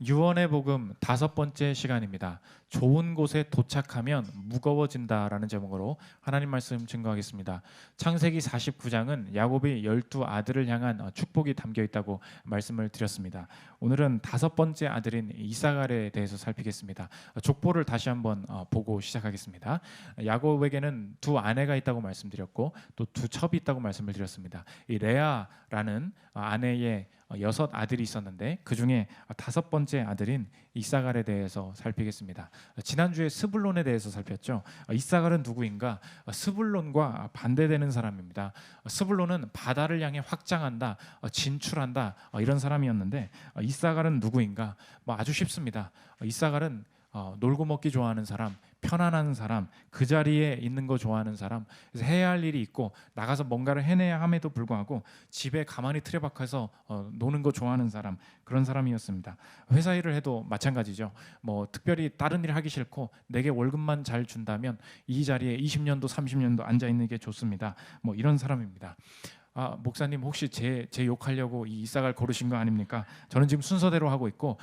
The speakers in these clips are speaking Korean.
유언의 복음 5번째 시간입니다. 좋은 곳에 도착하면 무거워진다라는 제목으로 하나님 말씀 증거하겠습니다. 창세기 49장은 야곱이 12아들을 향한 축복이 담겨 있다고 말씀을 드렸습니다. 오늘은 5번째 아들인 이사갈에 대해서 살피겠습니다. 족보를 다시 한번 보고 시작하겠습니다. 야곱에게는 2아내가 있다고 말씀드렸고 또 2첩이 있다고 말씀을 드렸습니다. 이 레아라는 아내의 6아들이 있었는데 그 중에 5번째 아들인 이사갈에 대해서 살피겠습니다. 지난주에 스불론에 대해서 살폈죠. 이사갈은 누구인가? 스불론과 반대되는 사람입니다. 스불론은 바다를 향해 확장한다, 진출한다 이런 사람이었는데 이사갈은 누구인가? 아주 쉽습니다. 이사갈은 놀고 먹기 좋아하는 사람, 편안한 사람, 그 자리에 있는 거 좋아하는 사람, 그래서 해야 할 일이 있고 나가서 뭔가를 해내야 함에도 불구하고 집에 가만히 틀에박혀서 노는 거 좋아하는 사람, 그런 사람이었습니다. 회사 일을 해도 마찬가지죠. 특별히 다른 일 하기 싫고 내게 월급만 잘 준다면 이 자리에 20년도 30년도 앉아 있는 게 좋습니다. 이런 사람입니다. 목사님 혹시 제 욕하려고 이 이사갈 고르신 거 아닙니까? 저는 지금 순서대로 하고 있고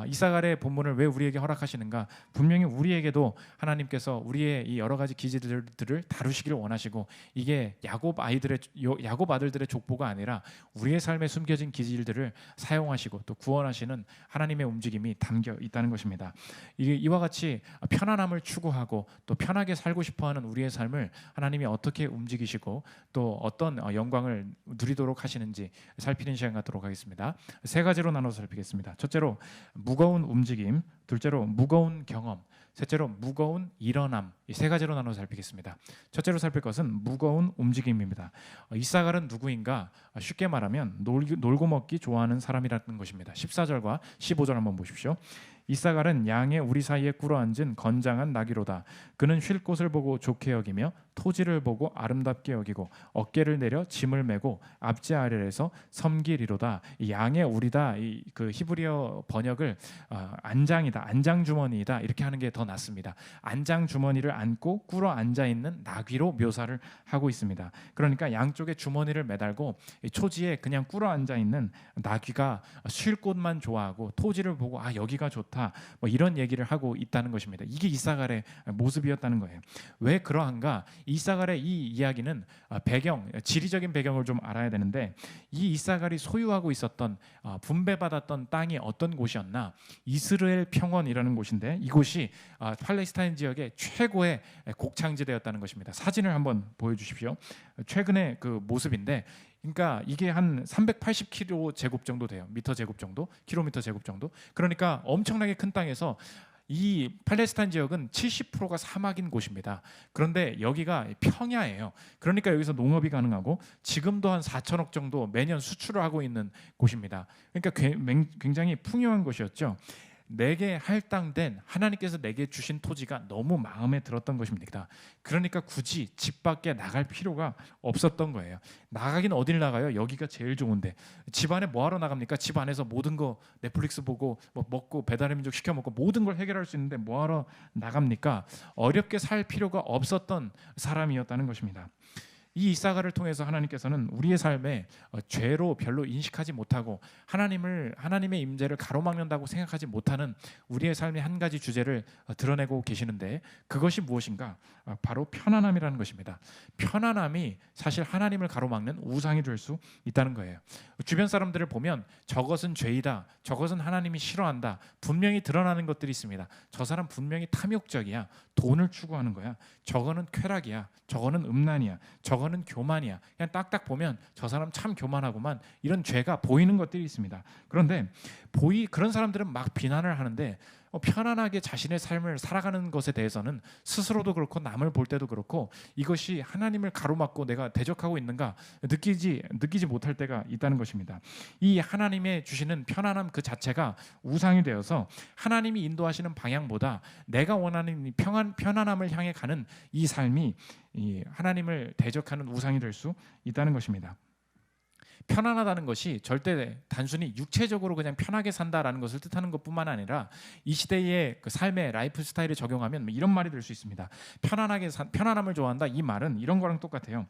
이사갈의 본문을 왜 우리에게 허락하시는가? 분명히 우리에게도 하나님께서 우리의 이 여러 가지 기질들을 다루시기를 원하시고 이게 야곱 아들들의 족보가 아니라 우리의 삶에 숨겨진 기질들을 사용하시고 또 구원하시는 하나님의 움직임이 담겨 있다는 것입니다. 이와 같이 편안함을 추구하고 또 편하게 살고 싶어하는 우리의 삶을 하나님이 어떻게 움직이시고 또 어떤 영광을 누리도록 하시는지 살피는 시간 갖도록 하겠습니다. 3가지로 나눠서 살피겠습니다. 첫째로 무거운 움직임, 둘째로 무거운 경험, 셋째로 무거운 일어남, 이 3가지로 나눠서 살피겠습니다. 첫째로 살필 것은 무거운 움직임입니다. 이사갈은 누구인가? 쉽게 말하면 놀고 먹기 좋아하는 사람이라는 것입니다. 14절과 15절 한번 보십시오. 이사갈은 양의 우리 사이에 꿇어앉은 건장한 나귀로다. 그는 쉴 곳을 보고 좋게 여기며 토지를 보고 아름답게 여기고 어깨를 내려 짐을 메고 앞지 아래에서 섬기리로다. 양의 우리다. 그 히브리어 번역을 안장이다, 안장주머니이다 이렇게 하는 게 더 낫습니다. 안장주머니를 안고 꿇어 앉아 있는 나귀로 묘사를 하고 있습니다. 그러니까 양쪽에 주머니를 매달고 초지에 그냥 꿇어 앉아 있는 나귀가 쉴 곳만 좋아하고 토지를 보고 여기가 좋다 이런 얘기를 하고 있다는 것입니다. 이게 이사갈의 모습이었다는 거예요. 왜 그러한가? 이사갈의 이 이야기는 지리적인 배경을 좀 알아야 되는데 이 이사갈이 소유하고 있었던 분배받았던 땅이 어떤 곳이었나? 이스라엘 평원이라는 곳인데 이곳이 팔레스타인 지역의 최고의 곡창지대였다는 것입니다. 사진을 한번 보여주십시오. 최근의 그 모습인데 그러니까 이게 한 380km 제곱 정도 돼요. 미터 제곱 정도, 킬로미터 제곱 정도. 그러니까 엄청나게 큰 땅에서 이 팔레스타인 지역은 70%가 사막인 곳입니다. 그런데 여기가 평야예요. 그러니까 여기서 농업이 가능하고 지금도 한 4천억 정도 매년 수출을 하고 있는 곳입니다. 그러니까 굉장히 풍요한 곳이었죠. 내게 할당된 하나님께서 내게 주신 토지가 너무 마음에 들었던 것입니다. 그러니까 굳이 집 밖에 나갈 필요가 없었던 거예요. 나가긴 어딜 나가요? 여기가 제일 좋은데. 집 안에 뭐하러 나갑니까? 집 안에서 모든 거 넷플릭스 보고 먹고 배달의 민족 시켜 먹고 모든 걸 해결할 수 있는데 뭐하러 나갑니까? 어렵게 살 필요가 없었던 사람이었다는 것입니다. 이 이사갈을 통해서 하나님께서는 우리의 삶에 죄로 별로 인식하지 못하고 하나님의 임재를 가로막는다고 생각하지 못하는 우리의 삶의 한 가지 주제를 드러내고 계시는데 그것이 무엇인가? 바로 편안함이라는 것입니다. 편안함이 사실 하나님을 가로막는 우상이 될 수 있다는 거예요. 주변 사람들을 보면 저것은 죄이다, 저것은 하나님이 싫어한다, 분명히 드러나는 것들이 있습니다. 저 사람 분명히 탐욕적이야, 돈을 추구하는 거야, 저거는 쾌락이야, 저거는 음란이야, 저거는 교만이야. 그냥 딱딱 보면 저 사람 참 교만하구만. 이런 죄가 보이는 것들이 있습니다. 그런데 그런 사람들은 막 비난을 하는데 편안하게 자신의 삶을 살아가는 것에 대해서는 스스로도 그렇고 남을 볼 때도 그렇고 이것이 하나님을 가로막고 내가 대적하고 있는가 느끼지 못할 때가 있다는 것입니다. 이 하나님의 주시는 편안함 그 자체가 우상이 되어서 하나님이 인도하시는 방향보다 내가 원하는 이 편안함을 향해 가는 이 삶이 이 하나님을 대적하는 우상이 될 수 있다는 것입니다. 편안하다는 것이 절대 단순히 육체적으로 그냥 편하게 산다라는 것을 뜻하는 것뿐만 아니라 이 시대의 그 삶의 라이프 스타일에 적용하면 이런 말이 될 수 있습니다. 편안함을 좋아한다. 이 말은 이런 거랑 똑같아요.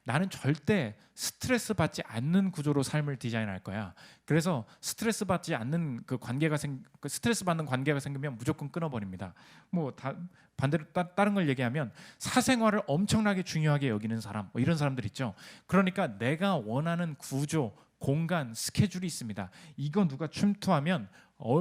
나는 절대 스트레스 받지 않는 구조로 삶을 디자인할 거야. 그래서 스트레스 받지 않는 그 스트레스 받는 관계가 생기면 무조건 끊어버립니다. 뭐 반대로 다른 걸 얘기하면 사생활을 엄청나게 중요하게 여기는 사람, 뭐 이런 사람들 있죠. 그러니까 내가 원하는 구조, 공간, 스케줄이 있습니다. 이거 누가 침투하면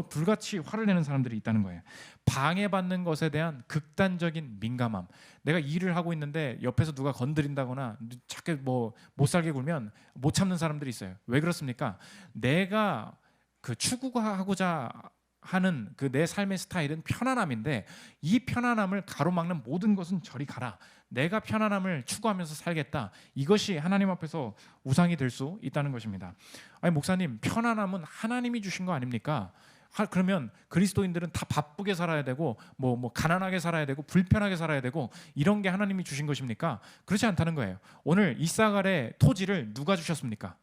불같이 화를 내는 사람들이 있다는 거예요. 방해받는 것에 대한 극단적인 민감함. 내가 일을 하고 있는데 옆에서 누가 건드린다거나 자꾸 뭐 못 살게 굴면 못 참는 사람들이 있어요. 왜 그렇습니까? 내가 그 추구하고자 하는 그 내 삶의 스타일은 편안함인데 이 편안함을 가로막는 모든 것은 저리 가라. 내가 편안함을 추구하면서 살겠다. 이것이 하나님 앞에서 우상이 될 수 있다는 것입니다. 아니 목사님, 편안함은 하나님이 주신 거 아닙니까? 그러면 그리스도인들은 다 바쁘게 살아야 되고 뭐 가난하게 살아야 되고 불편하게 살아야 되고 이런 게 하나님이 주신 것입니까? 그렇지 않다는 거예요. 오늘 이사갈의 토지를 누가 주셨습니까?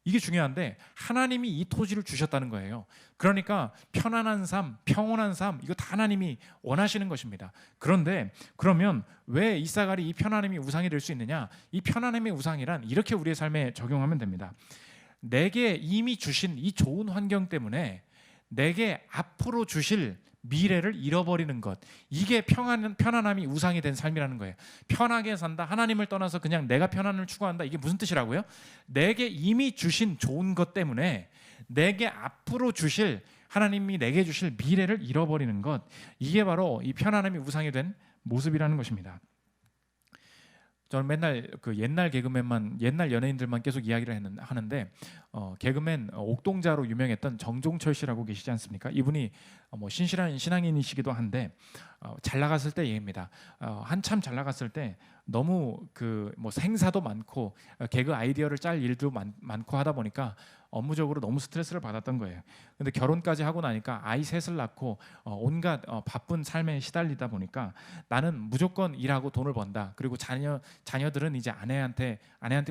이게 중요한데 하나님이 이 토지를 주셨다는 거예요. 그러니까 편안한 삶, 평온한 삶, 이거 다 하나님이 원하시는 것입니다. 그런데 그러면 왜 이사갈이 이 편안함이 우상이 될 수 있느냐? 이 편안함의 우상이란 이렇게 우리의 삶에 적용하면 됩니다. 내게 이미 주신 이 좋은 환경 때문에 내게 앞으로 주실 미래를 잃어버리는 것, 이게 편안함이 우상이 된 삶이라는 거예요. 편하게 산다, 하나님을 떠나서 그냥 내가 편안을 추구한다. 이게 무슨 뜻이라고요? 내게 이미 주신 좋은 것 때문에 내게 앞으로 주실, 하나님이 내게 주실 미래를 잃어버리는 것, 이게 바로 이 편안함이 우상이 된 모습이라는 것입니다. 저는 맨날 그 옛날 옛날 연예인들만 계속 이야기를 하는데 개그맨 옥동자로 유명했던 정종철 씨라고 계시지 않습니까? 이분이 뭐 신실한 신앙인이시기도 한데 잘 나갔을 때 얘기입니다. 한참 잘 나갔을 때 너무 그 뭐 생사도 많고 개그 아이디어를 짤 일도 많고 하다 보니까 업무적으로 너무 스트레스를 받았던 거예요. 근데 결혼까지 하고 나니까 아이 셋을 낳고 온갖 바쁜 삶에 시달리다 보니까 나는 무조건 일하고 돈을 번다. 그리고 자녀들은 이제 아내한테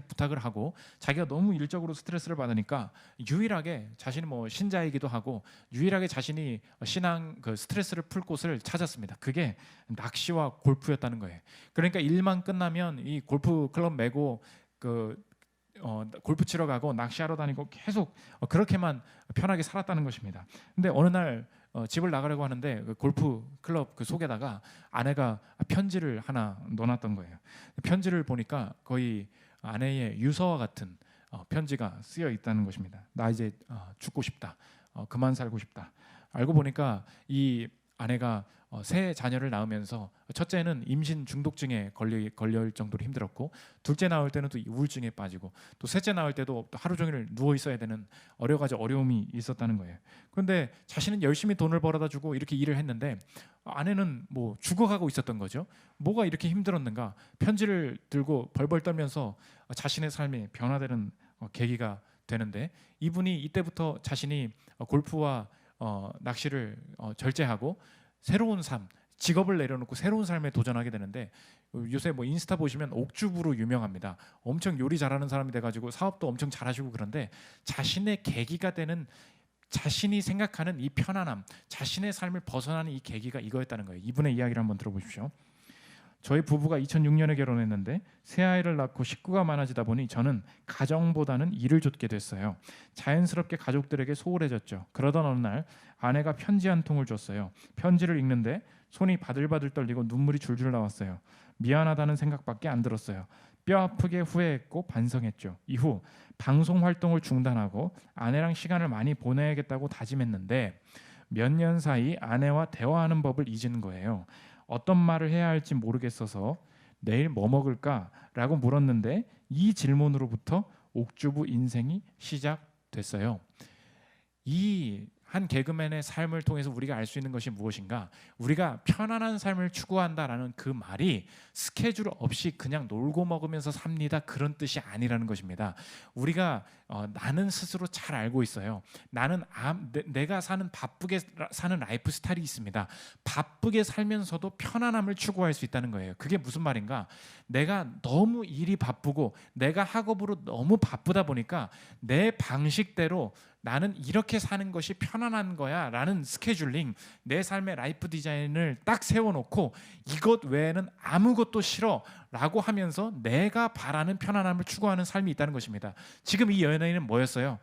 부탁을 하고, 자기가 너무 일적으로 스트레스를 받으니까 유일하게 자신이 뭐 신자이기도 하고 유일하게 자신이 신앙 그 스트레스를 풀 곳을 찾았습니다. 그게 낚시와 골프였다는 거예요. 그러니까 일만 끝나면 이 골프 클럽 메고 골프 치러 가고 낚시하러 다니고 계속 그렇게만 편하게 살았다는 것입니다. 근데 어느 날 집을 나가려고 하는데 그 골프 클럽 그 속에다가 아내가 편지를 하나 넣어놨던 거예요. 편지를 보니까 거의 아내의 유서와 같은 편지가 쓰여 있다는 것입니다. 나 이제 죽고 싶다. 그만 살고 싶다. 알고 보니까 이 아내가 세 자녀를 낳으면서 첫째는 임신 중독증에 걸릴 정도로 힘들었고, 둘째 낳을 때는 또 우울증에 빠지고, 또 셋째 낳을 때도 또 하루 종일 누워 있어야 되는 여러 가지 어려움이 있었다는 거예요. 그런데 자신은 열심히 돈을 벌어다 주고 이렇게 일을 했는데 아내는 뭐 죽어가고 있었던 거죠. 뭐가 이렇게 힘들었는가? 편지를 들고 벌벌 떨면서 자신의 삶이 변화되는 계기가 되는데, 이분이 이때부터 자신이 골프와 낚시를 절제하고 새로운 삶, 직업을 내려놓고 새로운 삶에 도전하게 되는데, 요새 뭐 인스타 보시면 옥주부로 유명합니다. 엄청 요리 잘하는 사람이 돼가지고 사업도 엄청 잘하시고, 그런데 자신의 계기가 되는, 자신이 생각하는 이 편안함, 자신의 삶을 벗어나는 이 계기가 이거였다는 거예요. 이분의 이야기를 한번 들어보십시오. 저희 부부가 2006년에 결혼했는데 새 아이를 낳고 식구가 많아지다 보니 저는 가정보다는 일을 좇게 됐어요. 자연스럽게 가족들에게 소홀해졌죠. 그러던 어느 날 아내가 편지 한 통을 줬어요. 편지를 읽는데 손이 바들바들 떨리고 눈물이 줄줄 나왔어요. 미안하다는 생각밖에 안 들었어요. 뼈 아프게 후회했고 반성했죠. 이후 방송 활동을 중단하고 아내랑 시간을 많이 보내야겠다고 다짐했는데 몇 년 사이 아내와 대화하는 법을 잊은 거예요. 어떤 말을 해야 할지 모르겠어서 내일 뭐 먹을까? 라고 물었는데 이 질문으로부터 옥주부 인생이 시작됐어요. 이 한 개그맨의 삶을 통해서 우리가 알 수 있는 것이 무엇인가? 우리가 편안한 삶을 추구한다라는 그 말이 스케줄 없이 그냥 놀고 먹으면서 삽니다, 그런 뜻이 아니라는 것입니다. 우리가 나는 스스로 잘 알고 있어요. 나는 내가 바쁘게 사는 라이프 스타일이 있습니다. 바쁘게 살면서도 편안함을 추구할 수 있다는 거예요. 그게 무슨 말인가? 내가 너무 일이 바쁘고 내가 학업으로 너무 바쁘다 보니까 내 방식대로 나는 이렇게 사는 것이 편안한 거야 라는 스케줄링, 내 삶의 라이프 디자인을 딱 세워놓고 이것 외에는 아무것도 싫어 라고 하면서 내가 바라는 편안함을 추구하는 삶이 있다는 것입니다. 지금 이 연예인은 뭐였어요?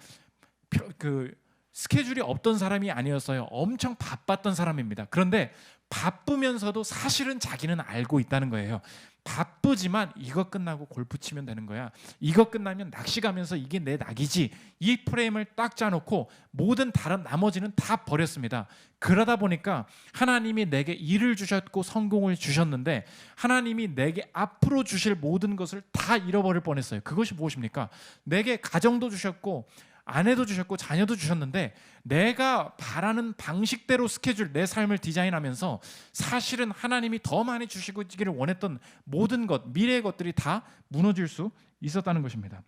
스케줄이 없던 사람이 아니었어요. 엄청 바빴던 사람입니다. 그런데 바쁘면서도 사실은 자기는 알고 있다는 거예요. 바쁘지만 이거 끝나고 골프 치면 되는 거야. 이거 끝나면 낚시 가면서 이게 내 낙이지. 이 프레임을 딱 짜놓고 모든 다른 나머지는 다 버렸습니다. 그러다 보니까 하나님이 내게 일을 주셨고 성공을 주셨는데 하나님이 내게 앞으로 주실 모든 것을 다 잃어버릴 뻔했어요. 그것이 무엇입니까? 내게 가정도 주셨고 아내도 주셨고 자녀도 주셨는데 내가 바라는 방식대로 스케줄, 내 삶을 디자인하면서 사실은 하나님이 더 많이 주시기를 원했던 모든 것, 미래의 것들이 다 무너질 수 있었다는 것입니다.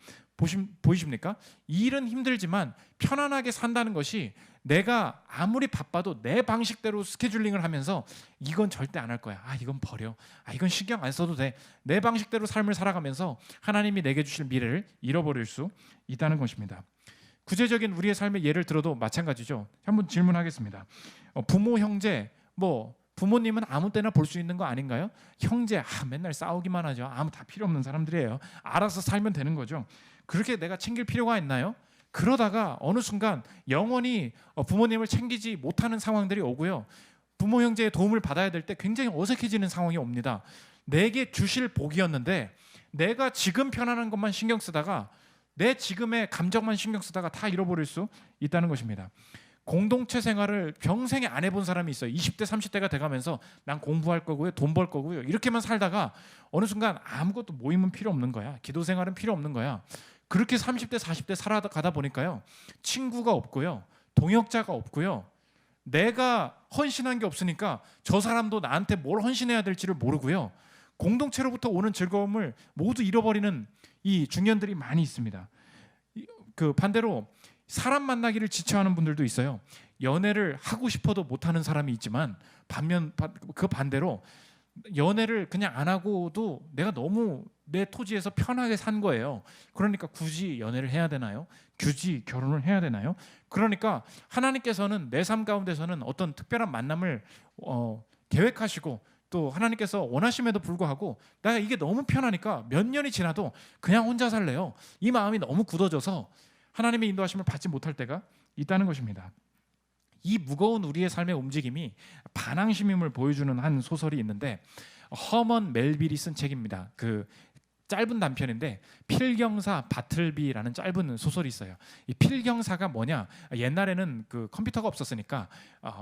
보이십니까? 일은 힘들지만 편안하게 산다는 것이 내가 아무리 바빠도 내 방식대로 스케줄링을 하면서 이건 절대 안 할 거야. 이건 버려. 이건 신경 안 써도 돼. 내 방식대로 삶을 살아가면서 하나님이 내게 주실 미래를 잃어버릴 수 있다는 것입니다. 구체적인 우리의 삶의 예를 들어도 마찬가지죠. 한번 질문하겠습니다. 부모, 형제, 부모님은 아무 때나 볼 수 있는 거 아닌가요? 형제, 맨날 싸우기만 하죠. 아무 다 필요 없는 사람들이에요. 알아서 살면 되는 거죠. 그렇게 내가 챙길 필요가 있나요? 그러다가 어느 순간 영원히 부모님을 챙기지 못하는 상황들이 오고요. 부모, 형제의 도움을 받아야 될 때 굉장히 어색해지는 상황이 옵니다. 내게 주실 복이었는데 내가 지금 편안한 것만 신경 쓰다가 내 지금의 감정만 신경 쓰다가 다 잃어버릴 수 있다는 것입니다. 공동체 생활을 평생에 안 해본 사람이 있어요. 20대, 30대가 돼가면서 난 공부할 거고요, 돈 벌 거고요, 이렇게만 살다가 어느 순간 아무것도 모임은 필요 없는 거야. 기도 생활은 필요 없는 거야. 그렇게 30대, 40대 살아가다 보니까요, 친구가 없고요, 동역자가 없고요, 내가 헌신한 게 없으니까 저 사람도 나한테 뭘 헌신해야 될지를 모르고요, 공동체로부터 오는 즐거움을 모두 잃어버리는 이 중년들이 많이 있습니다. 그 반대로 사람 만나기를 지쳐하는 분들도 있어요. 연애를 하고 싶어도 못하는 사람이 있지만 그 반대로 연애를 그냥 안 하고도 내가 너무 내 토지에서 편하게 산 거예요. 그러니까 굳이 연애를 해야 되나요? 굳이 결혼을 해야 되나요? 그러니까 하나님께서는 내 삶 가운데서는 어떤 특별한 만남을 계획하시고 또 하나님께서 원하심에도 불구하고 내가 이게 너무 편하니까 몇 년이 지나도 그냥 혼자 살래요. 이 마음이 너무 굳어져서 하나님의 인도하심을 받지 못할 때가 있다는 것입니다. 이 무거운 우리의 삶의 움직임이 반항심임을 보여주는 한 소설이 있는데 허먼 멜빌이 쓴 책입니다. 짧은 단편인데 필경사 바틀비라는 짧은 소설이 있어요. 이 필경사가 뭐냐? 옛날에는 컴퓨터가 없었으니까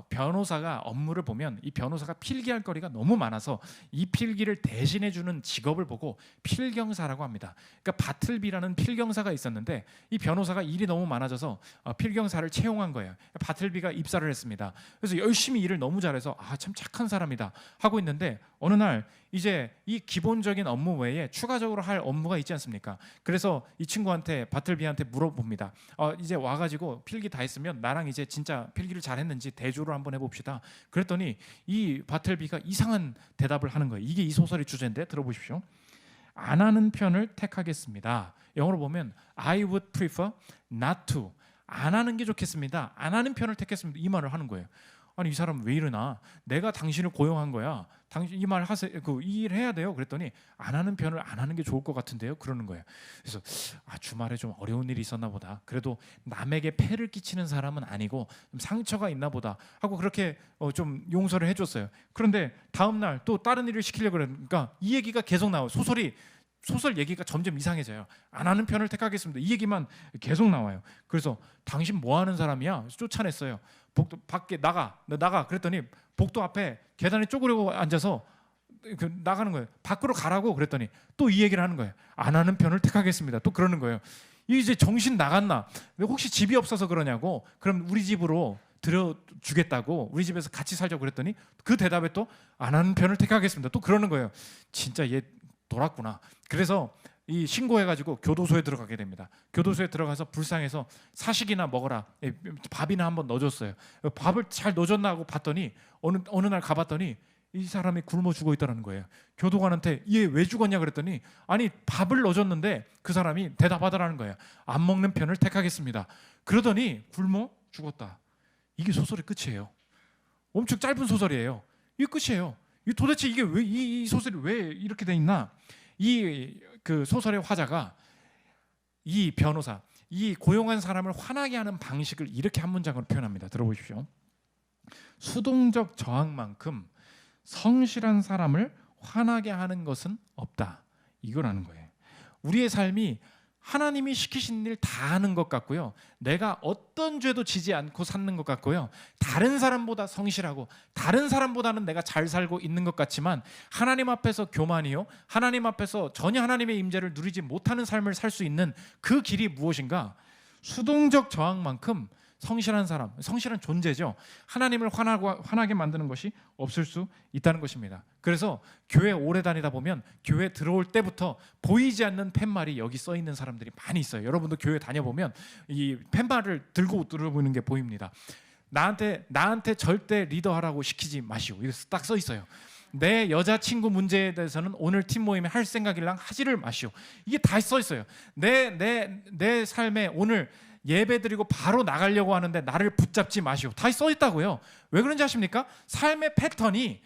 변호사가 업무를 보면 이 변호사가 필기할 거리가 너무 많아서 이 필기를 대신해 주는 직업을 보고 필경사라고 합니다. 그러니까 바틀비라는 필경사가 있었는데 이 변호사가 일이 너무 많아져서 필경사를 채용한 거예요. 바틀비가 입사를 했습니다. 그래서 열심히 일을 너무 잘해서 참 착한 사람이다 하고 있는데 어느 날 이제 이 기본적인 업무 외에 추가적으로 할 업무가 있지 않습니까? 그래서 이 친구한테 바틀비한테 물어봅니다. 이제 와가지고 필기 다 했으면 나랑 이제 진짜 필기를 잘했는지 대조를 한번 해봅시다. 그랬더니 이 바틀비가 이상한 대답을 하는 거예요. 이게 이 소설의 주제인데 들어보십시오. 안 하는 편을 택하겠습니다. 영어로 보면 I would prefer not to. 안 하는 게 좋겠습니다. 안 하는 편을 택했습니다. 이 말을 하는 거예요. 아니 이 사람 왜 이러나? 내가 당신을 고용한 거야. 당신 이 말 하세요. 이 일 해야 돼요. 그랬더니 안 하는 편을 안 하는 게 좋을 것 같은데요. 그러는 거예요. 그래서 주말에 좀 어려운 일이 있었나 보다. 그래도 남에게 폐를 끼치는 사람은 아니고 좀 상처가 있나 보다 하고 그렇게 좀 용서를 해줬어요. 그런데 다음 날 또 다른 일을 시키려고 그러니까 이 얘기가 계속 나와요. 소설 얘기가 점점 이상해져요. 안 하는 편을 택하겠습니다. 이 얘기만 계속 나와요. 그래서 당신 뭐 하는 사람이야? 쫓아냈어요. 복도 밖에 나가. 그랬더니 복도 앞에 계단에 쪼그리고 앉아서 나가는 거예요. 밖으로 가라고 그랬더니 또 이 얘기를 하는 거예요. 안 하는 편을 택하겠습니다. 또 그러는 거예요. 이제 정신 나갔나? 혹시 집이 없어서 그러냐고? 그럼 우리 집으로 들어주겠다고 우리 집에서 같이 살자고 그랬더니 그 대답에 또 안 하는 편을 택하겠습니다. 또 그러는 거예요. 진짜 얘 돌았구나. 그래서 이 신고해가지고 교도소에 들어가게 됩니다. 교도소에 들어가서 불쌍해서 사식이나 먹어라. 밥이나 한번 넣어줬어요. 밥을 잘 넣어줬나 하고 봤더니 어느 날 가봤더니 이 사람이 굶어 죽어 있다는 거예요. 교도관한테 얘 왜 죽었냐 그랬더니 아니 밥을 넣어줬는데 그 사람이 대답하더라는 거예요. 안 먹는 편을 택하겠습니다. 그러더니 굶어 죽었다. 이게 소설의 끝이에요. 엄청 짧은 소설이에요. 이게 끝이에요. 도대체 이게 왜 이 소설이 왜 이렇게 돼 있나? 이 그 소설의 화자가 이 변호사, 이 고용한 사람을 화나게 하는 방식을 이렇게 한 문장으로 표현합니다. 들어보십시오. 수동적 저항만큼 성실한 사람을 화나게 하는 것은 없다. 이거라는 거예요. 우리의 삶이 하나님이 시키신 일 다 하는 것 같고요. 내가 어떤 죄도 지지 않고 사는 것 같고요. 다른 사람보다 성실하고 다른 사람보다는 내가 잘 살고 있는 것 같지만 하나님 앞에서 교만이요. 하나님 앞에서 전혀 하나님의 임재를 누리지 못하는 삶을 살 수 있는 그 길이 무엇인가? 수동적 저항만큼 성실한 사람, 성실한 존재죠. 하나님을 화나게 만드는 것이 없을 수 있다는 것입니다. 그래서 교회 오래 다니다 보면 교회 들어올 때부터 보이지 않는 팻말이 여기 써 있는 사람들이 많이 있어요. 여러분도 교회 다녀보면 이 팻말을 들고 들어보는 게 보입니다. 나한테 절대 리더하라고 시키지 마시오. 이렇게 딱 써 있어요. 내 여자친구 문제에 대해서는 오늘 팀 모임에 할 생각이랑 하지를 마시오. 이게 다 써 있어요. 내 삶에 오늘 예배 드리고 바로 나가려고 하는데 나를 붙잡지 마시오. 다 써 있다고요. 왜 그런지 아십니까? 삶의 패턴이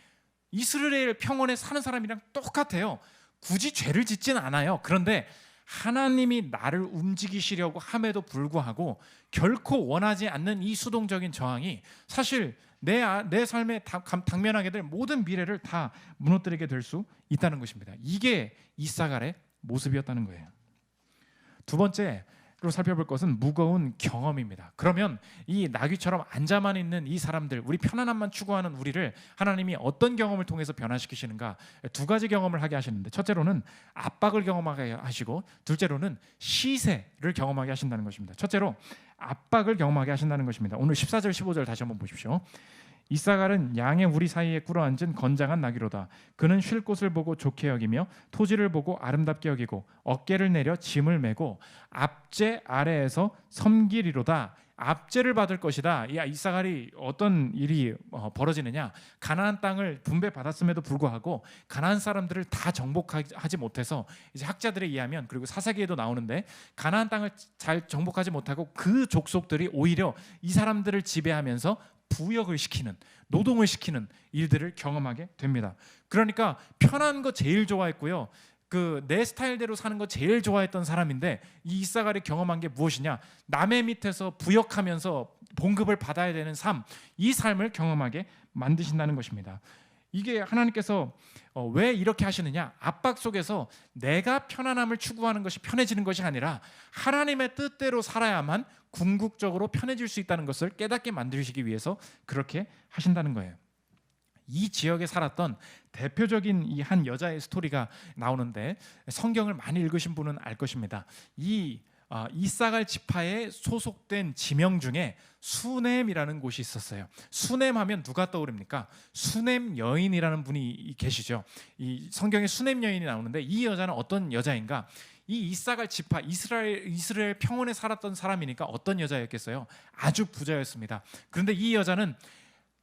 이스라엘 평원에 사는 사람이랑 똑같아요. 굳이 죄를 짓진 않아요. 그런데 하나님이 나를 움직이시려고 함에도 불구하고 결코 원하지 않는 이 수동적인 저항이 사실 내 삶에 당면하게 될 모든 미래를 다 무너뜨리게 될 수 있다는 것입니다. 이게 이사갈의 모습이었다는 거예요. 두 번째로 살펴볼 것은 무거운 경험입니다. 그러면 이 나귀처럼 앉아만 있는 이 사람들, 우리 편안함만 추구하는 우리를 하나님이 어떤 경험을 통해서 변화시키시는가? 두 가지 경험을 하게 하시는데, 첫째로는 압박을 경험하게 하시고, 둘째로는 시세를 경험하게 하신다는 것입니다. 첫째로 압박을 경험하게 하신다는 것입니다. 오늘 14절 15절 다시 한번 보십시오. 이사갈은 양의 우리 사이에 꿇어앉은 건장한 나귀로다. 그는 쉴 곳을 보고 좋게 여기며 토지를 보고 아름답게 여기고 어깨를 내려 짐을 메고 압제 아래에서 섬기리로다. 압제를 받을 것이다. 이사갈이 어떤 일이 벌어지느냐? 가나안 땅을 분배받았음에도 불구하고 가나안 사람들을 다 정복하지 못해서 이제 학자들에 의하면, 그리고 사사기에도 나오는데 가나안 땅을 잘 정복하지 못하고 그 족속들이 오히려 이 사람들을 지배하면서 부역을 시키는, 노동을 시키는 일들을 경험하게 됩니다. 그러니까 편한 거 제일 좋아했고요. 내 스타일대로 사는 거 제일 좋아했던 사람인데 이 이사갈이 경험한 게 무엇이냐? 남의 밑에서 부역하면서 봉급을 받아야 되는 삶, 이 삶을 경험하게 만드신다는 것입니다. 이게 하나님께서 왜 이렇게 하시느냐? 압박 속에서 내가 편안함을 추구하는 것이 편해지는 것이 아니라 하나님의 뜻대로 살아야만 궁극적으로 편해질 수 있다는 것을 깨닫게 만드시기 위해서 그렇게 하신다는 거예요. 이 지역에 살았던 대표적인 이 한 여자의 스토리가 나오는데, 성경을 많이 읽으신 분은 알 것입니다. 이사갈 지파에 소속된 지명 중에 수넴이라는 곳이 있었어요. 수넴하면 누가 떠오릅니까? 수넴 여인이라는 분이 계시죠. 이 성경에 수넴 여인이 나오는데 이 여자는 어떤 여자인가? 이 이사갈 지파, 이스라엘 평원에 살았던 사람이니까 어떤 여자였겠어요? 아주 부자였습니다. 그런데 이 여자는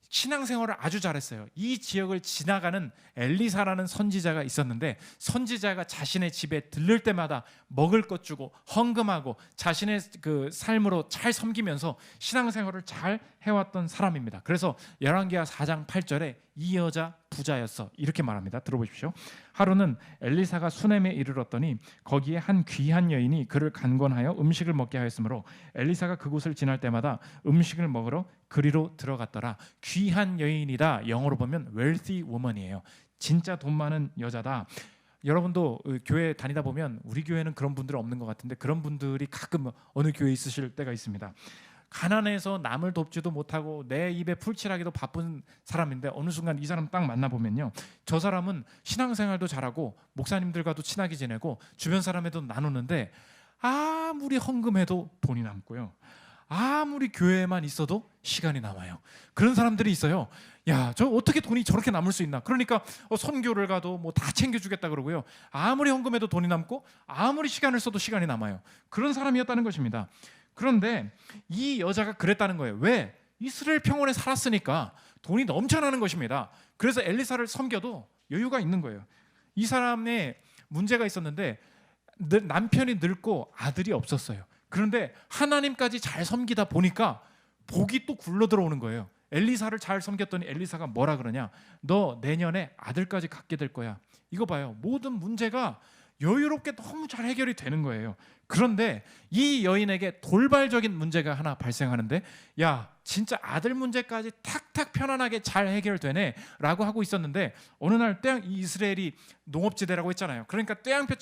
신앙생활을 아주 잘했어요. 이 지역을 지나가는 엘리사라는 선지자가 있었는데, 선지자가 자신의 집에 들를 때마다 먹을 것 주고 헌금하고 자신의 그 삶으로 잘 섬기면서 신앙생활을 잘 해왔던 사람입니다. 그래서 열왕기하 4장 8절에 이 여자 부자였어, 이렇게 말합니다. 들어보십시오. 하루는 엘리사가 수넴에 이르렀더니 거기에 한 귀한 여인이 그를 간권하여 음식을 먹게 하였으므로 엘리사가 그곳을 지날 때마다 음식을 먹으러 그리로 들어갔더라. 귀한 여인이다. 영어로 보면 wealthy woman이에요. 진짜 돈 많은 여자다. 여러분도 교회 다니다 보면, 우리 교회는 그런 분들은 없는 것 같은데 그런 분들이 가끔 어느 교회에 있으실 때가 있습니다. 가난해서 남을 돕지도 못하고 내 입에 풀칠하기도 바쁜 사람인데 어느 순간 이 사람 딱 만나보면요, 저 사람은 신앙생활도 잘하고 목사님들과도 친하게 지내고 주변 사람에도 나누는데 아무리 헌금해도 돈이 남고요, 아무리 교회에만 있어도 시간이 남아요. 그런 사람들이 있어요. 야, 저 어떻게 돈이 저렇게 남을 수 있나? 그러니까 선교를 가도 뭐 다 챙겨주겠다 그러고요. 아무리 헌금해도 돈이 남고 아무리 시간을 써도 시간이 남아요. 그런 사람이었다는 것입니다. 그런데 이 여자가 그랬다는 거예요. 왜? 이스라엘 평원에 살았으니까 돈이 넘쳐나는 것입니다. 그래서 엘리사를 섬겨도 여유가 있는 거예요. 이 사람의 문제가 있었는데 남편이 늙고 아들이 없었어요. 그런데 하나님까지 잘 섬기다 보니까 복이 또 굴러 들어오는 거예요. 엘리사를 잘 섬겼더니 엘리사가 뭐라 그러냐? 너 내년에 아들까지 갖게 될 거야. 이거 봐요. 모든 문제가 여유롭게 너무 잘 해결이 되는 거예요. 그런데 이 여인에게 돌발적인 문제가 하나 발생하는데, 야, 진짜 아들 문제까지 탁탁 편안하게 잘 해결되네 라고 하고 있었는데, 어느 날 이스라엘이 농업지대라고 했잖아요. 그러니까 떼양볕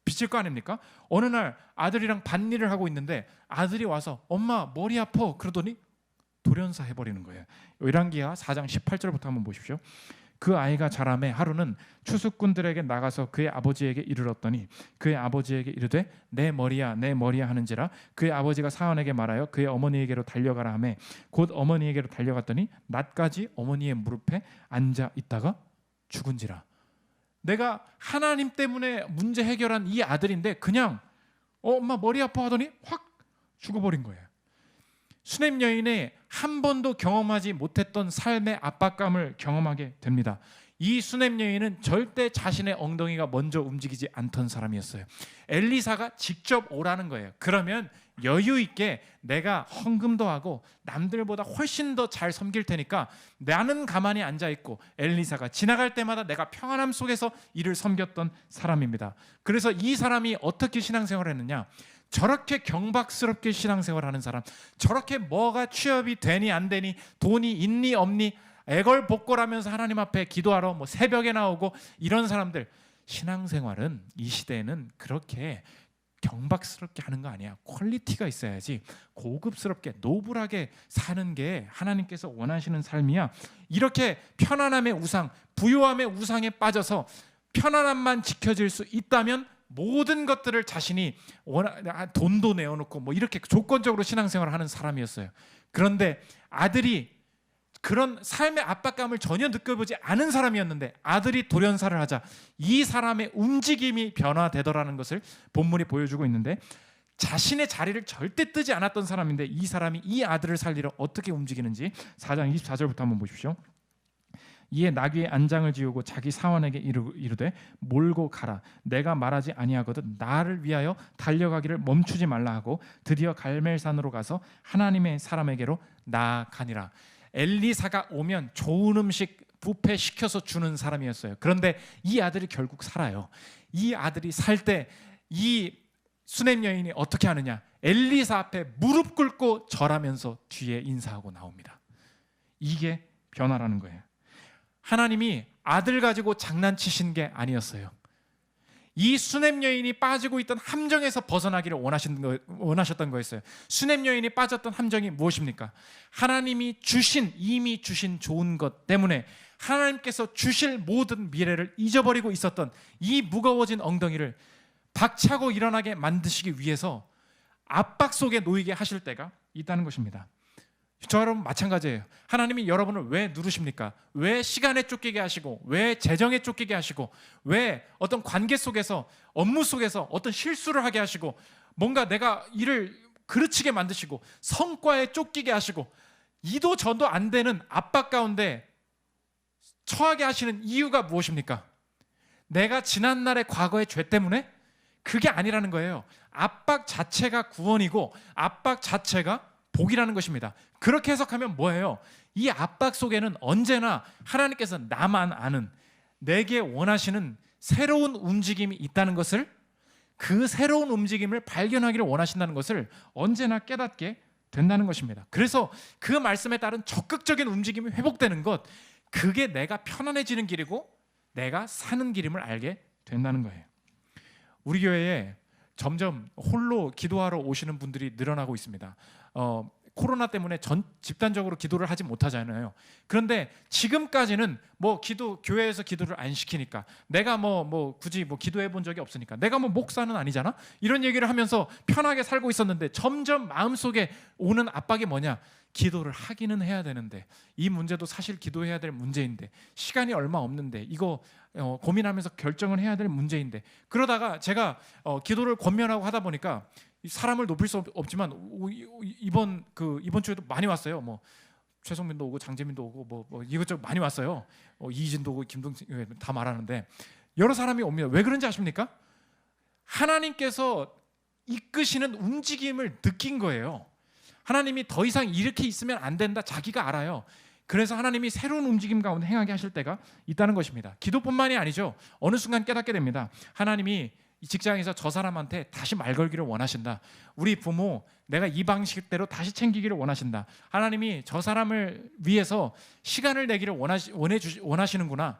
비칠 거 아닙니까? 어느 날 아들이랑 밭일을 하고 있는데 아들이 와서 엄마 머리 아파 그러더니 돌연사 해버리는 거예요. 열왕기하 4장 18절부터 한번 보십시오. 그 아이가 자라매 하루는 추수꾼들에게 나가서 그의 아버지에게 이르렀더니 그의 아버지에게 이르되 내 머리야 내 머리야 하는지라. 그의 아버지가 사원에게 말하여 그의 어머니에게로 달려가라 하매 곧 어머니에게로 달려갔더니 낮까지 어머니의 무릎에 앉아 있다가 죽은지라. 내가 하나님 때문에 문제 해결한 이 아들인데 그냥 엄마 머리 아파 하더니 확 죽어버린 거예요. 수넴 여인의 한 번도 경험하지 못했던 삶의 압박감을 경험하게 됩니다. 이 수넴 여인은 절대 자신의 엉덩이가 먼저 움직이지 않던 사람이었어요. 엘리사가 직접 오라는 거예요. 그러면 여유 있게 내가 헌금도 하고 남들보다 훨씬 더 잘 섬길 테니까 나는 가만히 앉아 있고 엘리사가 지나갈 때마다 내가 평안함 속에서 이를 섬겼던 사람입니다. 그래서 이 사람이 어떻게 신앙생활을 했느냐? 저렇게 경박스럽게 신앙생활하는 사람, 저렇게 뭐가 취업이 되니 안 되니, 돈이 있니 없니 애걸복걸하면서 하나님 앞에 기도하러 뭐 새벽에 나오고 이런 사람들, 신앙생활은 이 시대에는 그렇게 경박스럽게 하는 거 아니야. 퀄리티가 있어야지. 고급스럽게 노블하게 사는 게 하나님께서 원하시는 삶이야. 이렇게 편안함의 우상, 부유함의 우상에 빠져서 편안함만 지켜질 수 있다면 모든 것들을 자신이 돈도 내어놓고 뭐 이렇게 조건적으로 신앙생활을 하는 사람이었어요. 그런데 아들이 그런 삶의 압박감을 전혀 느껴보지 않은 사람이었는데 아들이 돌연사를 하자 이 사람의 움직임이 변화되더라는 것을 본문이 보여주고 있는데, 자신의 자리를 절대 뜨지 않았던 사람인데 이 사람이 이 아들을 살리러 어떻게 움직이는지 4장 24절부터 한번 보십시오. 이에 나귀의 안장을 지우고 자기 사원에게 이르되 몰고 가라. 내가 말하지 아니하거든 나를 위하여 달려가기를 멈추지 말라 하고 드디어 갈멜산으로 가서 하나님의 사람에게로 나아가니라. 엘리사가 오면 좋은 음식 뷔페 시켜서 주는 사람이었어요. 그런데 이 아들이 결국 살아요. 이 아들이 살 때 이 수넴 여인이 어떻게 하느냐? 엘리사 앞에 무릎 꿇고 절하면서 뒤에 인사하고 나옵니다. 이게 변화라는 거예요. 하나님이 아들 가지고 장난치신 게 아니었어요. 이 수넴 여인이 빠지고 있던 함정에서 벗어나기를 원하셨던 거였어요. 수넴 여인이 빠졌던 함정이 무엇입니까? 하나님이 이미 주신 좋은 것 때문에 하나님께서 주실 모든 미래를 잊어버리고 있었던 이 무거워진 엉덩이를 박차고 일어나게 만드시기 위해서 압박 속에 놓이게 하실 때가 있다는 것입니다. 저 여러분 마찬가지예요. 하나님이 여러분을 왜 누르십니까? 왜 시간에 쫓기게 하시고, 왜 재정에 쫓기게 하시고, 왜 어떤 관계 속에서, 업무 속에서 어떤 실수를 하게 하시고, 뭔가 내가 일을 그르치게 만드시고, 성과에 쫓기게 하시고, 이도 저도 안 되는 압박 가운데 처하게 하시는 이유가 무엇입니까? 내가 지난날의 과거의 죄 때문에? 그게 아니라는 거예요. 압박 자체가 구원이고 압박 자체가 복이라는 것입니다. 그렇게 해석하면 뭐예요? 이 압박 속에는 언제나 하나님께서 나만 아는, 내게 원하시는 새로운 움직임이 있다는 것을, 그 새로운 움직임을 발견하기를 원하신다는 것을 언제나 깨닫게 된다는 것입니다. 그래서 그 말씀에 따른 적극적인 움직임이 회복되는 것, 그게 내가 편안해지는 길이고 내가 사는 길임을 알게 된다는 거예요. 우리 교회에 점점 홀로 기도하러 오시는 분들이 늘어나고 있습니다. 코로나 때문에 집단적으로 기도를 하지 못하잖아요. 그런데 지금까지는 뭐 교회에서 기도를 안 시키니까, 내가 굳이 기도해 본 적이 없으니까, 내가 목사는 아니잖아, 이런 얘기를 하면서 편하게 살고 있었는데, 점점 마음속에 오는 압박이 뭐냐? 기도를 하기는 해야 되는데, 이 문제도 사실 기도해야 될 문제인데, 시간이 얼마 없는데, 이거 고민하면서 결정을 해야 될 문제인데, 그러다가 제가 기도를 권면하고 하다 보니까 사람을 높일 수 없지만 이번 주에도 많이 왔어요. 최성민도 오고 장재민도 오고 이것저것 많이 왔어요. 이진도 오고 김동진 다 말하는데 여러 사람이 옵니다. 왜 그런지 아십니까? 하나님께서 이끄시는 움직임을 느낀 거예요. 하나님이 더 이상 이렇게 있으면 안 된다, 자기가 알아요. 그래서 하나님이 새로운 움직임 가운데 행하게 하실 때가 있다는 것입니다. 기도뿐만이 아니죠. 어느 순간 깨닫게 됩니다. 하나님이 이 직장에서 저 사람한테 다시 말 걸기를 원하신다. 우리 부모 내가 이 방식대로 다시 챙기기를 원하신다. 하나님이 저 사람을 위해서 시간을 내기를 원하시는구나.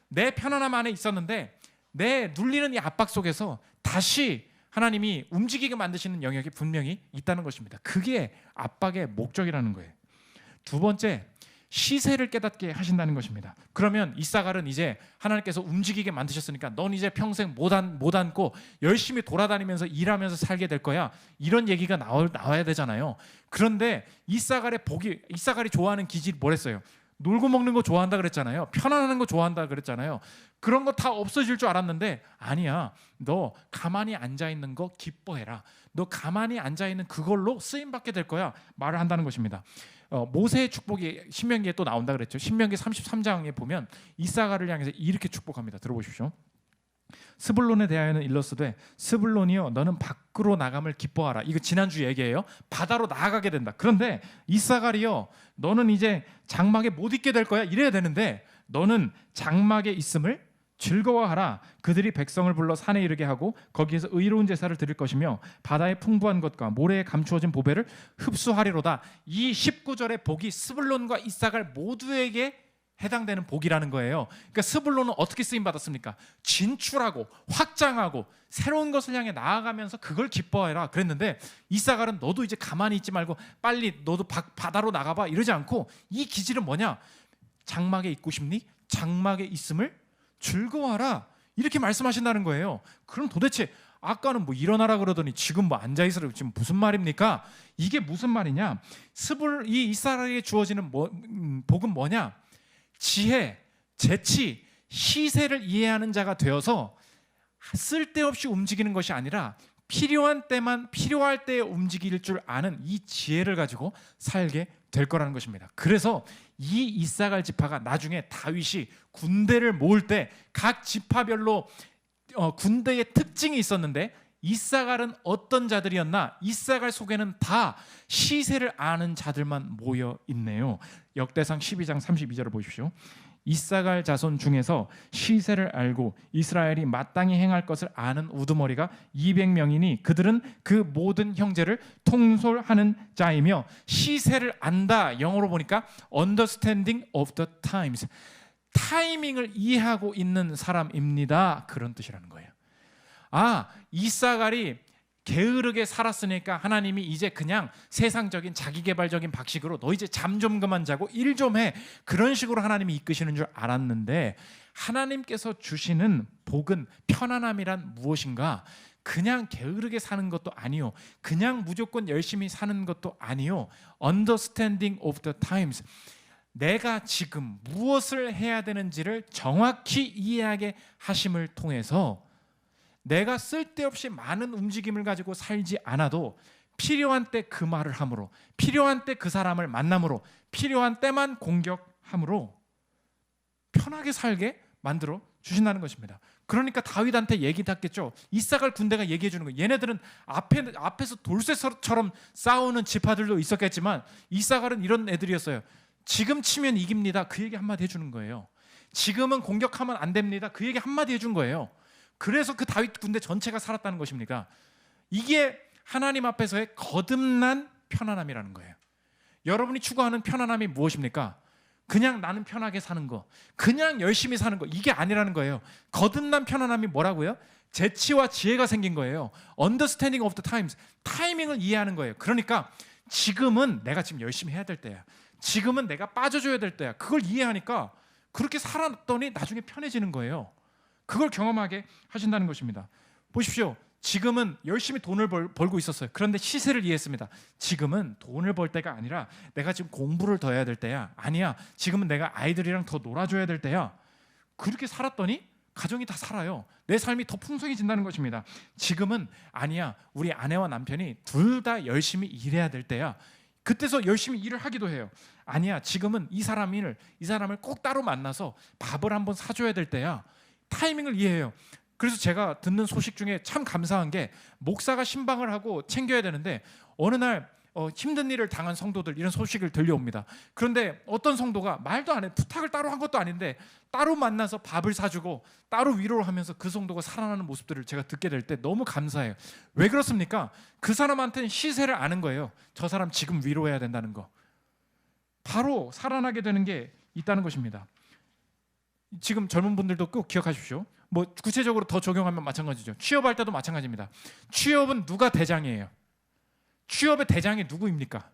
내 편안함 안에 있었는데 내 눌리는 이 압박 속에서 다시 하나님이 움직이게 만드시는 영역이 분명히 있다는 것입니다. 그게 압박의 목적이라는 거예요. 두 번째, 시세를 깨닫게 하신다는 것입니다. 그러면 이사갈은 이제 하나님께서 움직이게 만드셨으니까 넌 이제 평생 못 앉고 열심히 돌아다니면서 일하면서 살게 될 거야, 이런 얘기가 나와야 되잖아요. 그런데 이사갈이 좋아하는 기질이 뭐랬어요? 놀고 먹는 거 좋아한다 그랬잖아요. 편안한 거 좋아한다 그랬잖아요. 그런 거 다 없어질 줄 알았는데 아니야. 너 가만히 앉아있는 거 기뻐해라. 너 가만히 앉아있는 그걸로 쓰임받게 될 거야, 말을 한다는 것입니다. 모세의 축복이 신명기에 또 나온다 그랬죠. 신명기 33장에 보면 이사갈을 향해서 이렇게 축복합니다. 들어보십시오. 스불론에 대하여는 일러스되 스불론이여 너는 밖으로 나감을 기뻐하라. 이거 지난주 얘기예요. 바다로 나아가게 된다. 그런데 이사갈이여 너는 이제 장막에 못 있게 될 거야, 이래야 되는데 너는 장막에 있음을 즐거워하라. 그들이 백성을 불러 산에 이르게 하고 거기에서 의로운 제사를 드릴 것이며 바다의 풍부한 것과 모래에 감추어진 보배를 흡수하리로다. 이 19절의 복이 스불론과 이사갈 모두에게 해당되는 복이라는 거예요. 그러니까 스불론은 어떻게 쓰임 받았습니까? 진출하고 확장하고 새로운 것을 향해 나아가면서 그걸 기뻐해라 그랬는데, 이사갈은 너도 이제 가만히 있지 말고 빨리 너도 바다로 나가봐, 이러지 않고 이 기질은 뭐냐? 장막에 있고 싶니? 장막에 있음을 즐거워하라, 이렇게 말씀하신다는 거예요. 그럼 도대체 아까는 일어나라 그러더니 지금 앉아있으라, 지금 무슨 말입니까? 이게 무슨 말이냐? 이 이사갈에게 주어지는 복은 뭐냐? 지혜, 재치, 시세를 이해하는 자가 되어서 쓸데없이 움직이는 것이 아니라 필요할 때에 움직일 줄 아는 이 지혜를 가지고 살게 될 거라는 것입니다. 그래서 이 이사갈 지파가 나중에 다윗이 군대를 모을 때 각 지파별로 군대의 특징이 있었는데, 이사갈은 어떤 자들이었나? 이사갈 속에는 다 시세를 아는 자들만 모여 있네요. 역대상 12장 32절을 보십시오. 이사갈 자손 중에서 시세를 알고 이스라엘이 마땅히 행할 것을 아는 우두머리가 200명이니 그들은 그 모든 형제를 통솔하는 자이며, 시세를 안다, 영어로 보니까 understanding of the times, 타이밍을 이해하고 있는 사람입니다, 그런 뜻이라는 거예요. 이사갈이 게으르게 살았으니까 하나님이 이제 그냥 세상적인 자기개발적인 방식으로 너 이제 잠 좀 그만 자고 일 좀 해, 그런 식으로 하나님이 이끄시는 줄 알았는데, 하나님께서 주시는 복은 편안함이란 무엇인가? 그냥 게으르게 사는 것도 아니요, 그냥 무조건 열심히 사는 것도 아니요, understanding of the times, 내가 지금 무엇을 해야 되는지를 정확히 이해하게 하심을 통해서 내가 쓸데없이 많은 움직임을 가지고 살지 않아도 필요한 때 그 말을 함으로, 필요한 때 그 사람을 만남으로, 필요한 때만 공격함으로 편하게 살게 만들어 주신다는 것입니다. 그러니까 다윗한테 얘기했겠죠. 이사갈 군대가 얘기해 주는 거예요. 얘네들은 앞에서 돌쇠처럼 싸우는 지파들도 있었겠지만 이사갈은 이런 애들이었어요. 지금 치면 이깁니다, 그 얘기 한마디 해주는 거예요. 지금은 공격하면 안 됩니다, 그 얘기 한마디 해준 거예요. 그래서 그 다윗 군대 전체가 살았다는 것입니까? 이게 하나님 앞에서의 거듭난 편안함이라는 거예요. 여러분이 추구하는 편안함이 무엇입니까? 그냥 나는 편하게 사는 거, 그냥 열심히 사는 거, 이게 아니라는 거예요. 거듭난 편안함이 뭐라고요? 재치와 지혜가 생긴 거예요. Understanding of the times, 타이밍을 이해하는 거예요. 그러니까 지금은 내가 지금 열심히 해야 될 때야. 지금은 내가 빠져줘야 될 때야. 그걸 이해하니까 그렇게 살았더니 나중에 편해지는 거예요. 그걸 경험하게 하신다는 것입니다. 보십시오. 지금은 열심히 돈을 벌고 있었어요. 그런데 시세를 이해했습니다. 지금은 돈을 벌 때가 아니라 내가 지금 공부를 더 해야 될 때야. 아니야. 지금은 내가 아이들이랑 더 놀아줘야 될 때야. 그렇게 살았더니 가정이 다 살아요. 내 삶이 더 풍성해진다는 것입니다. 지금은 아니야. 우리 아내와 남편이 둘 다 열심히 일해야 될 때야. 그때서 열심히 일을 하기도 해요. 아니야. 지금은 이 사람을 꼭 따로 만나서 밥을 한번 사줘야 될 때야. 타이밍을 이해해요. 그래서 제가 듣는 소식 중에 참 감사한 게 목사가 신방을 하고 챙겨야 되는데 어느 날 힘든 일을 당한 성도들 이런 소식을 들려옵니다. 그런데 어떤 성도가 말도 안 해. 부탁을 따로 한 것도 아닌데 따로 만나서 밥을 사주고 따로 위로를 하면서 그 성도가 살아나는 모습들을 제가 듣게 될 때 너무 감사해요. 왜 그렇습니까? 그 사람한테는 시세를 아는 거예요. 저 사람 지금 위로해야 된다는 거. 바로 살아나게 되는 게 있다는 것입니다. 지금 젊은 분들도 꼭 기억하십시오. 뭐 구체적으로 더 적용하면 마찬가지죠. 취업할 때도 마찬가지입니다. 취업은 누가 대장이에요? 취업의 대장이 누구입니까?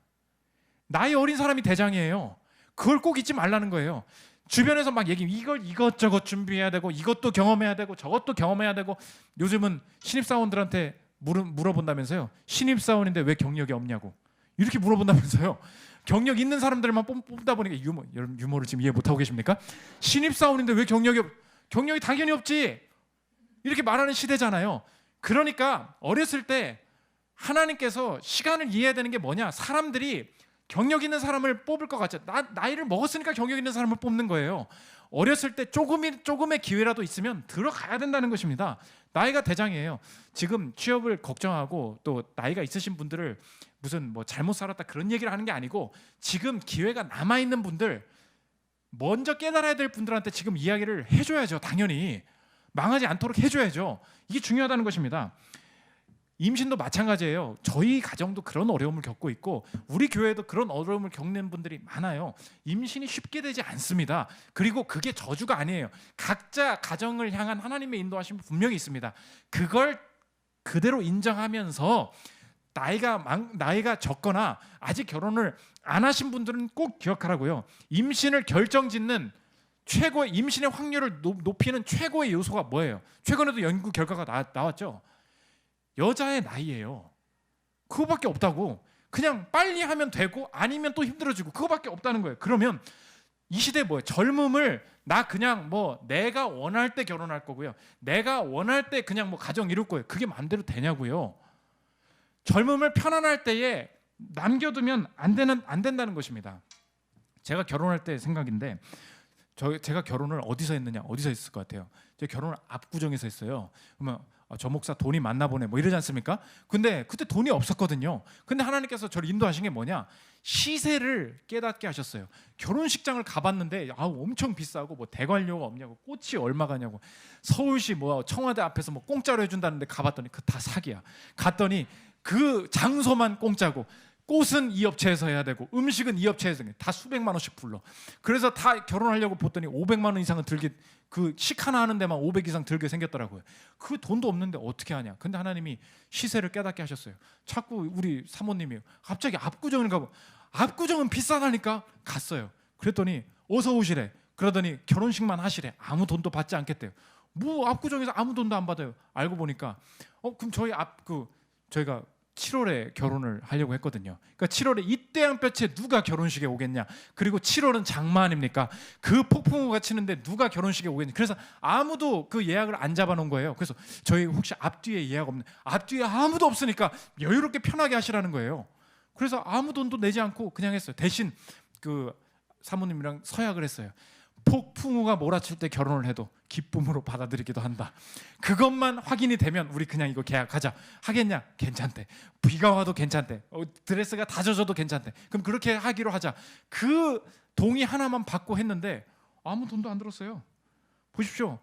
나이 어린 사람이 대장이에요. 그걸 꼭 잊지 말라는 거예요. 주변에서 막 이걸 이것저것 준비해야 되고 이것도 경험해야 되고 저것도 경험해야 되고 요즘은 신입사원들한테 물어본다면서요. 신입사원인데 왜 경력이 없냐고 이렇게 물어본다면서요. 경력 있는 사람들만 뽑다 보니까 유머를 지금 이해 못하고 계십니까? 신입사원인데 왜 경력이 당연히 없지 이렇게 말하는 시대잖아요. 그러니까 어렸을 때 하나님께서 시간을 이해해야 되는 게 뭐냐, 사람들이 경력 있는 사람을 뽑을 것 같죠. 나이를 먹었으니까 경력 있는 사람을 뽑는 거예요. 어렸을 때 조금의 기회라도 있으면 들어가야 된다는 것입니다. 나이가 대장이에요. 지금 취업을 걱정하고 또 나이가 있으신 분들을 무슨 뭐 잘못 살았다 그런 얘기를 하는 게 아니고 지금 기회가 남아있는 분들, 먼저 깨달아야 될 분들한테 지금 이야기를 해줘야죠. 당연히 망하지 않도록 해줘야죠. 이게 중요하다는 것입니다. 임신도 마찬가지예요. 저희 가정도 그런 어려움을 겪고 있고 우리 교회도 그런 어려움을 겪는 분들이 많아요. 임신이 쉽게 되지 않습니다. 그리고 그게 저주가 아니에요. 각자 가정을 향한 하나님의 인도하심이 분명히 있습니다. 그걸 그대로 인정하면서 나이가 적거나 아직 결혼을 안 하신 분들은 꼭 기억하라고요. 임신을 결정짓는 최고의 임신의 확률을 높이는 최고의 요소가 뭐예요? 최근에도 연구 결과가 나왔죠. 여자의 나이예요. 그거밖에 없다고. 그냥 빨리 하면 되고 아니면 또 힘들어지고 그거밖에 없다는 거예요. 그러면 이 시대에 뭐예요? 젊음을 나 그냥 뭐 내가 원할 때 결혼할 거고요. 내가 원할 때 그냥 뭐 가정 이룰 거예요. 그게 마음대로 되냐고요. 젊음을 편안할 때에 남겨두면 안 된다는 것입니다. 제가 결혼할 때 생각인데 제가 결혼을 어디서 했을 것 같아요. 제가 결혼을 압구정에서 했어요. 그러면 저 목사 돈이 많나 보네 뭐 이러지 않습니까? 근데 그때 돈이 없었거든요. 근데 하나님께서 저를 인도하신 게 뭐냐? 시세를 깨닫게 하셨어요. 결혼식장을 가봤는데 엄청 비싸고 뭐 대관료가 없냐고, 꽃이 얼마 가냐고, 서울시 뭐 청와대 앞에서 뭐 공짜로 해준다는데 가봤더니 그 다 사기야. 갔더니 그 장소만 공짜고 꽃은 이 업체에서 해야 되고 음식은 이 업체에서 다 수백만 원씩 불러. 그래서 다 결혼하려고 보더니 500만 원 이상은 들게, 그 식 하나 하는 데만 500 이상 들게 생겼더라고요. 그 돈도 없는데 어떻게 하냐. 근데 하나님이 시세를 깨닫게 하셨어요. 자꾸 우리 사모님이 갑자기 압구정을 가고, 압구정은 비싸다니까 갔어요. 그랬더니 어서 오시래. 그러더니 결혼식만 하시래. 아무 돈도 받지 않겠대요. 뭐 압구정에서 아무 돈도 안 받아요. 알고 보니까 그럼 저희가 7월에 결혼을 하려고 했거든요. 그러니까 7월에 이때 양볕에 누가 결혼식에 오겠냐. 그리고 7월은 장마 아닙니까? 그 폭풍우가 치는데 누가 결혼식에 오겠냐. 그래서 아무도 그 예약을 안 잡아놓은 거예요. 그래서 저희 혹시 앞뒤에 예약 없는, 앞뒤에 아무도 없으니까 여유롭게 편하게 하시라는 거예요. 그래서 아무 돈도 내지 않고 그냥 했어요. 대신 그 사모님이랑 서약을 했어요. 폭풍우가 몰아칠 때 결혼을 해도 기쁨으로 받아들이기도 한다. 그것만 확인이 되면 우리 그냥 이거 계약하자. 하겠냐? 괜찮대. 비가 와도 괜찮대. 드레스가 다 젖어도 괜찮대. 그럼 그렇게 하기로 하자. 그 동의 하나만 받고 했는데 아무 돈도 안 들었어요. 보십시오.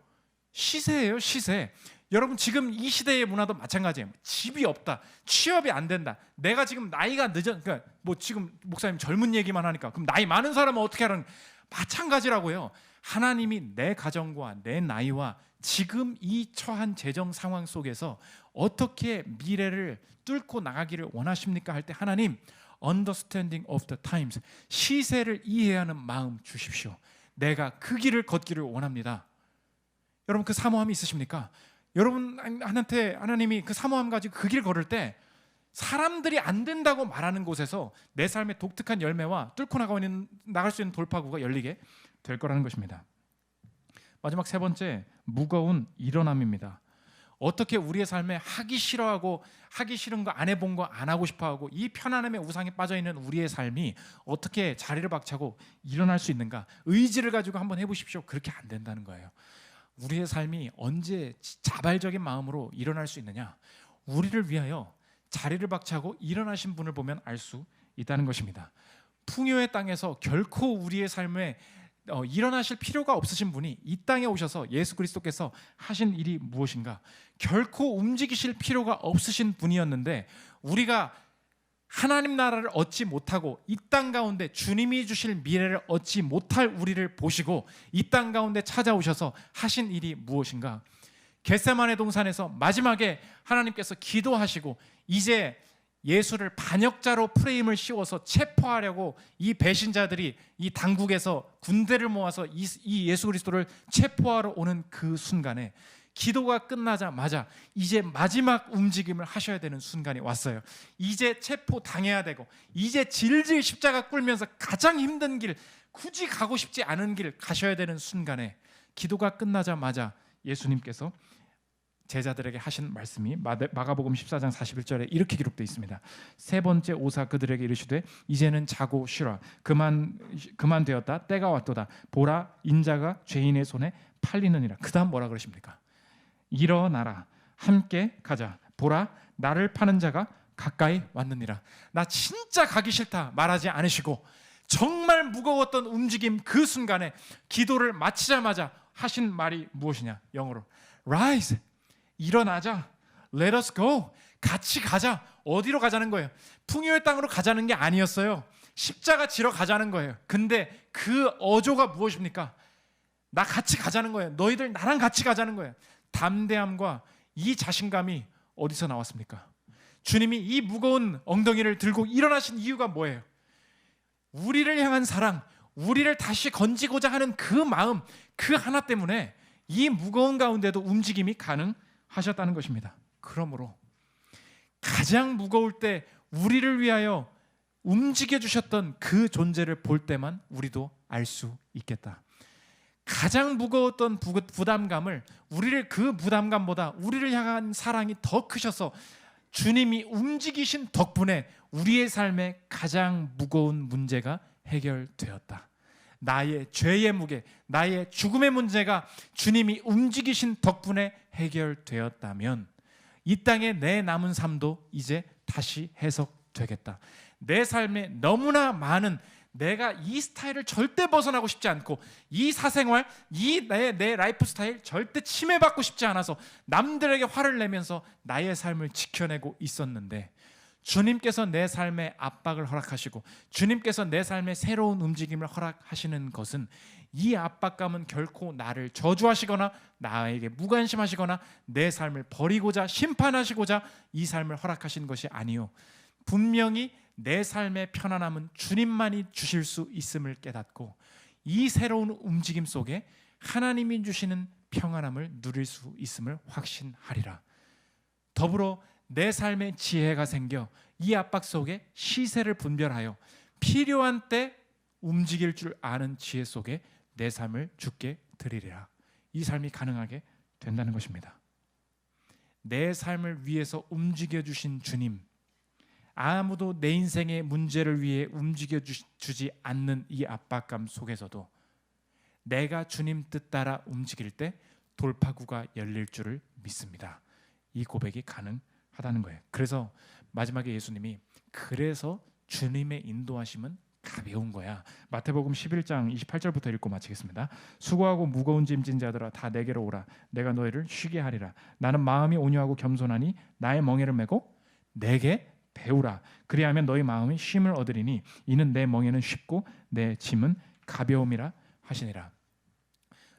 시세예요, 시세. 여러분 지금 이 시대의 문화도 마찬가지예요. 집이 없다, 취업이 안 된다, 내가 지금 나이가 그러니까 뭐 지금 목사님 젊은 얘기만 하니까 그럼 나이 많은 사람은 어떻게 하라는, 마찬가지라고요. 하나님이 내 가정과 내 나이와 지금 이 처한 재정 상황 속에서 어떻게 미래를 뚫고 나가기를 원하십니까? 할 때 하나님, understanding of the times, 시세를 이해하는 마음 주십시오. 내가 그 길을 걷기를 원합니다. 여러분, 그 사모함이 있으십니까? 여러분한테 하나님이 그 사모함 가지고 그 길 걸을 때 사람들이 안 된다고 말하는 곳에서 내 삶의 독특한 열매와 뚫고 나갈 수 있는 돌파구가 열리게 될 거라는 것입니다. 마지막 세 번째, 무거운 일어남입니다. 어떻게 우리의 삶에 하기 싫어하고 하기 싫은 거 안 해본 거 안 하고 싶어하고 이 편안함의 우상에 빠져있는 우리의 삶이 어떻게 자리를 박차고 일어날 수 있는가? 의지를 가지고 한번 해보십시오. 그렇게 안 된다는 거예요. 우리의 삶이 언제 자발적인 마음으로 일어날 수 있느냐? 우리를 위하여 자리를 박차고 일어나신 분을 보면 알 수 있다는 것입니다. 풍요의 땅에서 결코 우리의 삶에 일어나실 필요가 없으신 분이 이 땅에 오셔서 예수 그리스도께서 하신 일이 무엇인가? 결코 움직이실 필요가 없으신 분이었는데 우리가 하나님 나라를 얻지 못하고 이 땅 가운데 주님이 주실 미래를 얻지 못할 우리를 보시고 이 땅 가운데 찾아오셔서 하신 일이 무엇인가? 겟세마네 동산에서 마지막에 하나님께서 기도하시고 이제 예수를 반역자로 프레임을 씌워서 체포하려고 이 배신자들이 이 당국에서 군대를 모아서 이 예수 그리스도를 체포하러 오는 그 순간에 기도가 끝나자마자 이제 마지막 움직임을 하셔야 되는 순간이 왔어요. 이제 체포 당해야 되고 이제 질질 십자가 꿇으면서 가장 힘든 길, 굳이 가고 싶지 않은 길 가셔야 되는 순간에 기도가 끝나자마자 예수님께서 제자들에게 하신 말씀이 마가복음 14장 41절에 이렇게 기록되어 있습니다. 세 번째 오사 그들에게 이르시되 이제는 자고 쉬라. 그만 되었다. 때가 왔도다. 보라, 인자가 죄인의 손에 팔리느니라. 그 다음 뭐라 그러십니까? 일어나라, 함께 가자. 보라, 나를 파는 자가 가까이 왔느니라. 나 진짜 가기 싫다 말하지 않으시고 정말 무거웠던 움직임 그 순간에 기도를 마치자마자 하신 말이 무엇이냐? 영어로 Rise, 일어나자. Let us go, 같이 가자. 어디로 가자는 거예요? 풍요의 땅으로 가자는 게 아니었어요. 십자가 지러 가자는 거예요. 근데 그 어조가 무엇입니까? 나 같이 가자는 거예요. 너희들 나랑 같이 가자는 거예요. 담대함과 이 자신감이 어디서 나왔습니까? 주님이 이 무거운 엉덩이를 들고 일어나신 이유가 뭐예요? 우리를 향한 사랑, 우리를 다시 건지고자 하는 그 마음, 그 하나 때문에 이 무거운 가운데도 움직임이 가능하셨다는 것입니다. 그러므로 가장 무거울 때 우리를 위하여 움직여 주셨던 그 존재를 볼 때만 우리도 알 수 있겠다. 가장 무거웠던 부담감을 그 부담감보다 우리를 향한 사랑이 더 크셔서 주님이 움직이신 덕분에 우리의 삶에 가장 무거운 문제가 해결되었다. 나의 죄의 무게, 나의 죽음의 문제가 주님이 움직이신 덕분에 해결되었다면 이 땅에 내 남은 삶도 이제 다시 해석되겠다. 내 삶에 너무나 많은 내가 이 스타일을 절대 벗어나고 싶지 않고 이 사생활, 내 라이프 스타일 절대 침해받고 싶지 않아서 남들에게 화를 내면서 나의 삶을 지켜내고 있었는데 주님께서 내 삶에 압박을 허락하시고 주님께서 내 삶에 새로운 움직임을 허락하시는 것은 이 압박감은 결코 나를 저주하시거나 나에게 무관심하시거나 내 삶을 버리고자 심판하시고자 이 삶을 허락하신 것이 아니요, 분명히 내 삶의 편안함은 주님만이 주실 수 있음을 깨닫고 이 새로운 움직임 속에 하나님이 주시는 평안함을 누릴 수 있음을 확신하리라. 더불어 내 삶에 지혜가 생겨 이 압박 속에 시세를 분별하여 필요한 때 움직일 줄 아는 지혜 속에 내 삶을 주께 드리리라. 이 삶이 가능하게 된다는 것입니다. 내 삶을 위해서 움직여 주신 주님, 아무도 내 인생의 문제를 위해 움직여 주지 않는 이 압박감 속에서도 내가 주님 뜻 따라 움직일 때 돌파구가 열릴 줄을 믿습니다. 이 고백이 가능하다는 거예요. 그래서 마지막에 예수님이 그래서 주님의 인도하심은 가벼운 거야. 마태복음 11장 28절부터 읽고 마치겠습니다. 수고하고 무거운 짐진 자들아 다 내게로 오라. 내가 너희를 쉬게 하리라. 나는 마음이 온유하고 겸손하니 나의 멍에를 메고 내게 배우라. 그리하면 너희 마음이 쉼을 얻으리니 이는 내 멍에는 쉽고 내 짐은 가벼움이라 하시니라.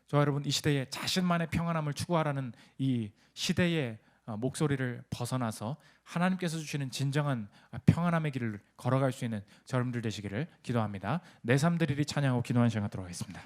저 여러분, 이 시대에 자신만의 평안함을 추구하라는 이 시대의 목소리를 벗어나서 하나님께서 주시는 진정한 평안함의 길을 걸어갈 수 있는 저 여러분들 되시기를 기도합니다. 내 삶들이 찬양하고 기도하는 시간 갖도록 하겠습니다.